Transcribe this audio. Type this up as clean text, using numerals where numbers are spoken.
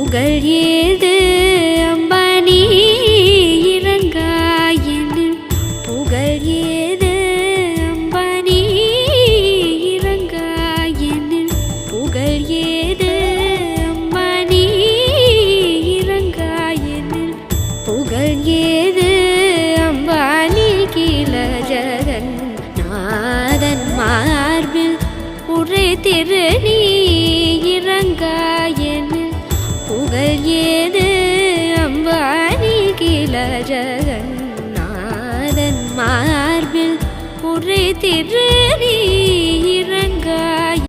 புகழ் ஏது அம்பானி இறங்காயெனில் புகழ் ஏது அம்பானி இறங்காயெனில் புகழ் ஏது அம்பானி இறங்காயெனில் புகழ் ஏது அம்பானி கீழ ஜகன் நாதன் மார்பில் உரை திரு நீ இறங்காயெனில் புகழ் ஏது அம்பானி கீழ ஜகநாதன் மார்பில் உரை திரு நீ இறங்காய்